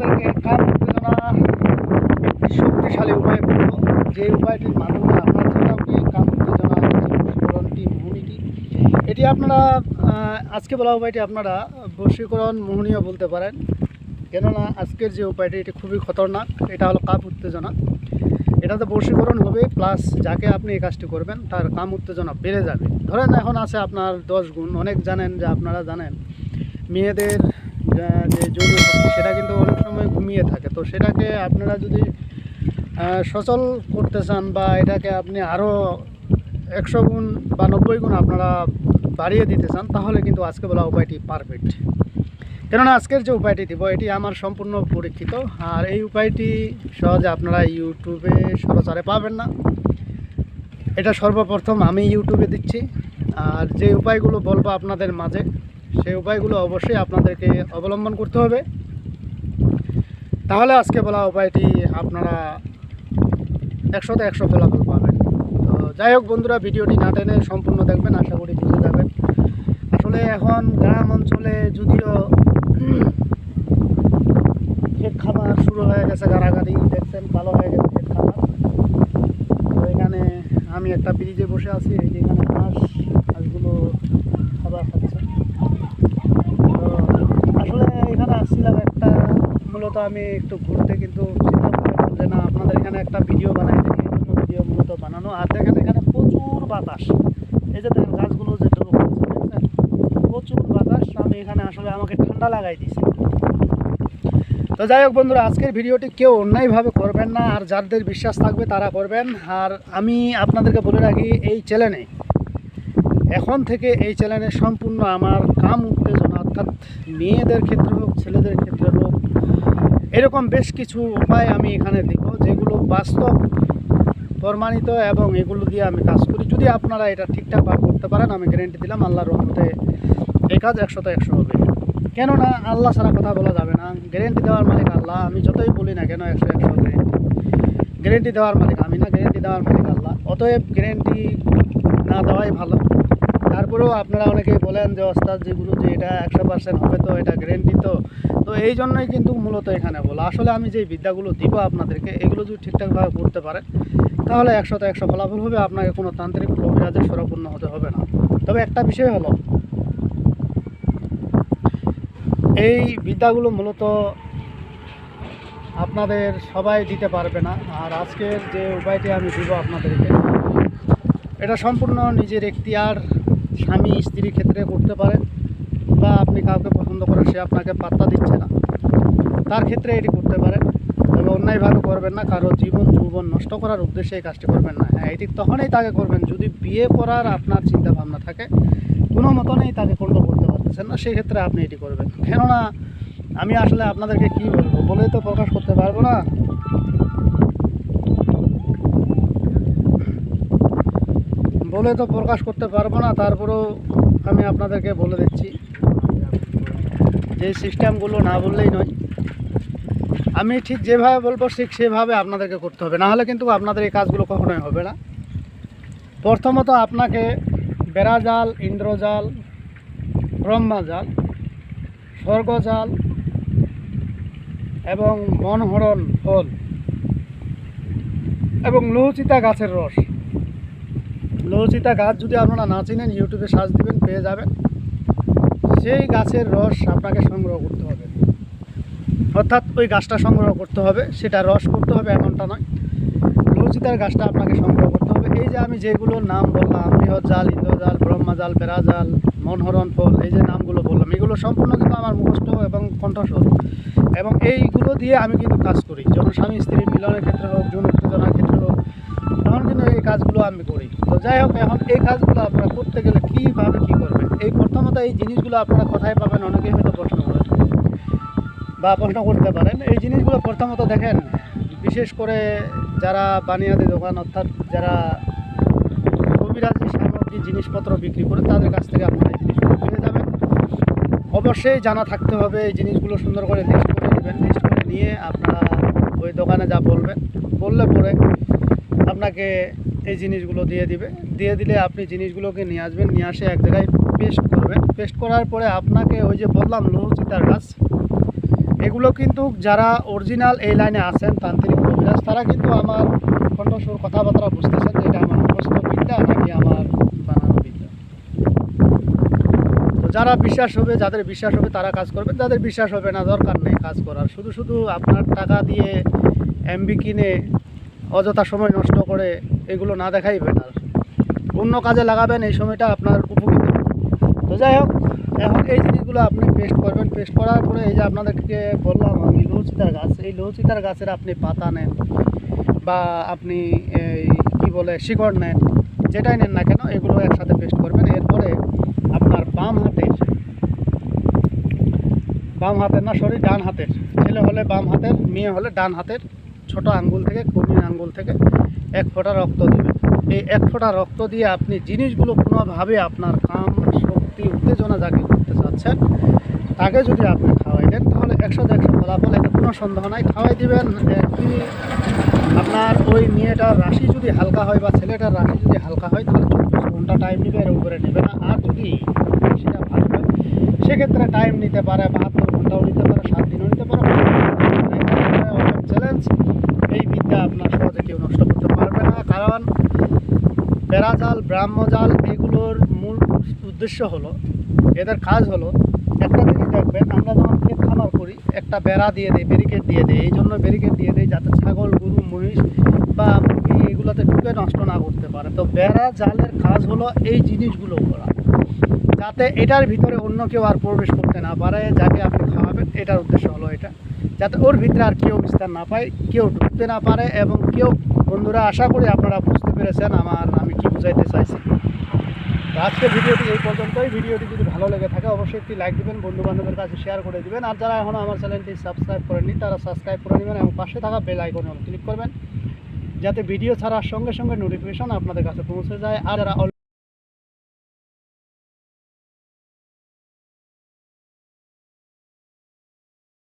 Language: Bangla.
আপনাদেরকে কাম উত্তেজনা একটি শক্তিশালী উপায় বলব, যে উপায়টির মাধ্যমে আপনার যে কাউকে কাম উত্তেজনা বশীকরণটি মোহিনীটি এটি আপনারা আজকে বলা উপায়টি আপনারা বশীকরণ মোহনীয় বলতে পারেন। কেননা আজকের যে উপায়টি এটি খুবই খতরনাক। এটা হলো কাম উত্তেজনা। এটাতে বশীকরণ হবে, প্লাস যাকে আপনি এই কাজটি করবেন তার কাম উত্তেজনা বেড়ে যাবে। ধরেন এখন আছে আপনার 10 গুণ। অনেক জানেন যে আপনারা জানেন মেয়েদের যে যৌন শক্তি সেটা কিন্তু অনেক সময় ঘুমিয়ে থাকে। তো সেটাকে আপনারা যদি সচল করতে চান বা এটাকে আপনি আরও 100 গুণ বা 90 গুণ আপনারা বাড়িয়ে দিতে চান, তাহলে কিন্তু আজকে বলা উপায়টি পারফেক্ট। কেননা আজকের যে উপায়টি দিব এটি আমার সম্পূর্ণ পরীক্ষিত, আর এই উপায়টি সহজে আপনারা ইউটিউবে সরাসরি পাবেন না। এটা সর্বপ্রথম আমি ইউটিউবে দিচ্ছি, আর যে উপায়গুলো বলবো আপনাদের মাঝে সেই উপায়গুলো অবশ্যই আপনাদেরকে অবলম্বন করতে হবে। তাহলে আজকে বলা উপায়টি আপনারা 100তে 100 ফলাফল পাবেন। তো যাই হোক বন্ধুরা, ভিডিওটি না টেনে সম্পূর্ণ দেখবেন, আশা করি বুঝে যাবেন। আসলে এখন গ্রাম অঞ্চলে যদিও ক্ষেত খামার শুরু হয়ে গেছে, গাড়াগাড়ি দেখছেন ভালো হয়ে গেছে ক্ষেত খামার। তো এখানে আমি একটা ব্রিজে বসে আছি, এই যে এখানে হাঁসগুলো খাবার খাচ্ছে। তো আসলে এখানে আসছিলাম একটা, মূলত আমি একটু ঘুরতে, কিন্তু চিন্তা করলাম যে না, আপনাদের এখানে একটা ভিডিও বানাই দিই, এই জন্য ভিডিও মূলত বানানো। আর দেখেন এখানে প্রচুর বাতাস, এই যে দেখেন গাছগুলো যে দেখছেন প্রচুর বাতাস। আমি এখানে আসলে আমাকে ঠান্ডা লাগাই দিয়েছি। তো যাই হোক বন্ধুরা, আজকের ভিডিওটি কেউ অন্যায়ভাবে করবেন না, আর যাদের বিশ্বাস থাকবে তারা করবেন। আর আমি আপনাদেরকে বলে রাখি, এই চ্যানেলে এখন থেকে এই চ্যানেলে সম্পূর্ণ আমার কাম উত্তেজনা, অর্থাৎ মেয়েদের ক্ষেত্রে হোক ছেলেদের ক্ষেত্রে হোক, এরকম বেশ কিছু উপায় আমি এখানে দিব যেগুলো বাস্তব প্রমাণিত, এবং এগুলো দিয়ে আমি কাজ করি। যদি আপনারা এটা ঠিকঠাকভাবে করতে পারেন, আমি গ্যারেন্টি দিলাম আল্লাহর রহমতে এই কাজ 100তে 100 হবে। কেননা আল্লাহ ছাড়া কথা বলা যাবে না, গ্যারেন্টি দেওয়ার মালিক আল্লাহ। আমি যতই বলি না কেন 100-100 গ্যারেন্টি দেওয়ার মালিক আমি না, গ্যারেন্টি দেওয়ার মালিক আল্লাহ। অতএব গ্যারেন্টি না দেওয়াই ভালো। তারপরেও আপনারা অনেকেই বলেন যে ওস্তাদ যেগুলো যে এটা 100% হবে, তো এটা গ্যারেন্টি। তো এই জন্যই কিন্তু মূলত এখানে বলা। আসলে আমি যে বিদ্যাগুলো দিব আপনাদেরকে, এগুলো যদি ঠিকঠাকভাবে করতে পারেন তাহলে 100তে 100 ফলাফল হবে। আপনাকে কোনো তান্ত্রিক কবিরাজের শরণাপন্ন হতে হবে না। তবে একটা বিষয় হলো, এই বিদ্যাগুলো মূলত আপনাদের সবাই দিতে পারবে না। আর আজকের যে উপায়টি আমি দিব আপনাদেরকে, এটা সম্পূর্ণ নিজের এখতিয়ার, স্বামী স্ত্রীর ক্ষেত্রে করতে পারেন, বা আপনি কাউকে পছন্দ করেন সে আপনাকে পাত্তা দিচ্ছে না, তার ক্ষেত্রে এটি করতে পারেন। তবে অন্যায়ভাবে করবেন না, কারো জীবন যৌবন নষ্ট করার উদ্দেশ্যে এই কাজটি করবেন না। হ্যাঁ, এটি তখনই তাকে করবেন যদি বিয়ে করার আপনার চিন্তা ভাবনা থাকে, কোনো মতনেই তাকে কন্ট্রোল করতে পারতেছেন না, সেই ক্ষেত্রে আপনি এটি করবেন। কেননা আমি আসলে আপনাদেরকে কি বলবো, বলেই তো প্রকাশ করতে পারবো না। তারপরেও আমি আপনাদেরকে বলে দিচ্ছি যে সিস্টেমগুলো না বললেই নয়। আমি ঠিক যেভাবে বলবো ঠিক সেভাবে আপনাদেরকে করতে হবে, না হলে কিন্তু আপনাদের এই কাজগুলো কখনোই হবে না। প্রথমত আপনাকে বেড়াজাল, ইন্দ্রজাল, ব্রহ্মাজাল, স্বর্গজাল এবং মনহরণ ফল এবং লৌচিতা গাছের রস। লৌচিতা গাছ যদি আপনারা না চিনেন, ইউটিউবে সার্চ দিবেন পেয়ে যাবেন। সেই গাছের রস আপনাকে সংগ্রহ করতে হবে, অর্থাৎ ওই গাছটা সংগ্রহ করতে হবে, সেটা রস করতে হবে এমনটা নয়। লৌচিতার গাছটা আপনাকে সংগ্রহ করতে হবে। এই যে আমি যেগুলোর নাম বললাম, বৃহৎজাল, ইন্দ্রজাল, ব্রহ্মাজাল, বেড়াজাল, মনহরণ ফল, এই যে নামগুলো বললাম, এগুলো সম্পূর্ণ কিন্তু আমার মুখস্থ এবং কণ্ঠস্বর, এবং এইগুলো দিয়ে আমি কিন্তু কাজ করি। যখন স্বামী স্ত্রীর মিলনের ক্ষেত্রে হোক, যৌন উত্তেজনার ক্ষেত্রে হোক, তখন কিন্তু এই কাজগুলো আমি করি। তো যাই হোক, এখন এই কাজগুলো আপনারা করতে গেলে কীভাবে কী করবেন, এই প্রথমত এই জিনিসগুলো আপনারা কোথায় পাবেন, অনেকেই হয়তো প্রশ্ন করেন বা প্রশ্ন করতে পারেন। এই জিনিসগুলো প্রথমত দেখেন, বিশেষ করে যারা বানিয়াদি দোকান, অর্থাৎ যারা কবিরাজি সামগ্রী জিনিসপত্র বিক্রি করে, তাদের কাছ থেকে আপনারা এই জিনিসগুলো পেয়ে যাবেন। অবশ্যই জানা থাকতে হবে, এই জিনিসগুলো সুন্দর করে লিস্ট করে নেবেন। লিস্ট করে নিয়ে আপনারা ওই দোকানে যা বললে পরে আপনাকে এই জিনিসগুলো দিয়ে দিলে আপনি জিনিসগুলোকে নিয়ে আসবেন, নিয়ে আসে এক জায়গায় পেস্ট করবেন। পেস্ট করার পরে আপনাকে ওই যে বললাম লৌচিতার গাছ, এগুলো কিন্তু যারা অরিজিনাল এই লাইনে আছেন তান্ত্রিক কবিরাজ, তারা কিন্তু আমার কণ্ঠস্বর কথাবার্তা বুঝতেছেন যে এটা আমার মুখস্থ বিদ্যা নাকি আমার বানানো বিদ্যা। তো যারা বিশ্বাস হবে, যাদের বিশ্বাস হবে তারা কাজ করবেন, যাদের বিশ্বাস হবে না দরকার নেই কাজ করার। শুধু শুধু আপনার টাকা দিয়ে এমবি কিনে অযথা সময় নষ্ট করে এগুলো না দেখাই বেটার। অন্য কাজে লাগাবেন, এই সময়টা আপনার উপকৃত হবে। তো যাই হোক, এখন এই জিনিসগুলো আপনি পেস্ট করবেন। পেস্ট করার পরে এই যে আপনাদেরকে বললাম আমি লৌচিতার গাছ, এই লৌচিতার গাছের আপনি পাতা নেন বা আপনি এই কী বলে শিকড় নেন, যেটাই নেন না কেন এগুলো একসাথে পেস্ট করবেন। এরপরে আপনার বাম হাতের না সরি ডান হাতের, ছেলে হলে বাম হাতের, মেয়ে হলে ডান হাতের ছোট আঙ্গুল থেকে কনুই আঙ্গুল থেকে 1 ফোঁটা রক্ত দেবেন। এই 1 ফোঁটা রক্ত দিয়ে আপনি জিনিসগুলো কোনোভাবে আপনার কাম শক্তি উত্তেজনা যাকে করতে চাচ্ছেন তাকে যদি আপনি খাওয়াই দেন তাহলে 100 ফলাফল, এটা কোনো সন্দেহ নাই। খাওয়াই দিবেন কি আপনার ওই মেয়েটার রাশি যদি হালকা হয় বা ছেলেটার রাশি যদি হালকা হয় তাহলে 24 ঘন্টা টাইম নেবে, এর উপরে নেবে না। আর যদি রাশিটা ভালো হয় সেক্ষেত্রে টাইম নিতে পারে, 72 ঘন্টাও নিতে পারে, 7 দিনও নিতে পারে। চ্যালেঞ্জ, এই বিদ্যা আপনার সহজে কেউ নষ্ট করতে পারবে না। কারণ বেড়াজাল, ব্রাহ্মজাল এগুলোর মূল উদ্দেশ্য হলো, এদের কাজ হলো, একটা জিনিস দেখবেন আমরা যখন ক্ষেত খামার করি একটা বেড়া দিয়ে দেয়, ব্যারিকেড দিয়ে দেয়। এই জন্য ব্যারিকেড দিয়ে দেয় যাতে ছাগল, গরু, মহিষ বা মুরগি এগুলোতে ঢুকে নষ্ট না করতে পারে। তো বেড়া জালের কাজ হলো এই জিনিসগুলো করা, যাতে এটার ভিতরে অন্য কেউ আর প্রবেশ করতে না পারে, যাকে আপনি খাওয়াবেন এটার উদ্দেশ্য হলো এটা, যাতে ওর ভিতরে আর কেউ বিস্তার না পায়, কেউ ঢুকতে না পারে। এবং কেউ, বন্ধুরা আশা করি আপনারা বুঝতে পেরেছেন আমি কি বুঝাইতে চাইছি। তো আজকে ভিডিওটি এই পর্যন্তই। ভিডিওটি যদি ভালো লেগে থাকে অবশ্যই একটি লাইক দিবেন, বন্ধু বান্ধবের কাছে শেয়ার করে দিবেন। আর যারা এখনও আমার চ্যানেলটি সাবস্ক্রাইব করেননি তারা সাবস্ক্রাইব করে নেবেন এবং পাশে থাকা বেল আইকনে ক্লিক করবেন যাতে ভিডিও ছাড়ার সঙ্গে সঙ্গে নোটিফিকেশন আপনাদের কাছে পৌঁছে যায়। আর যারা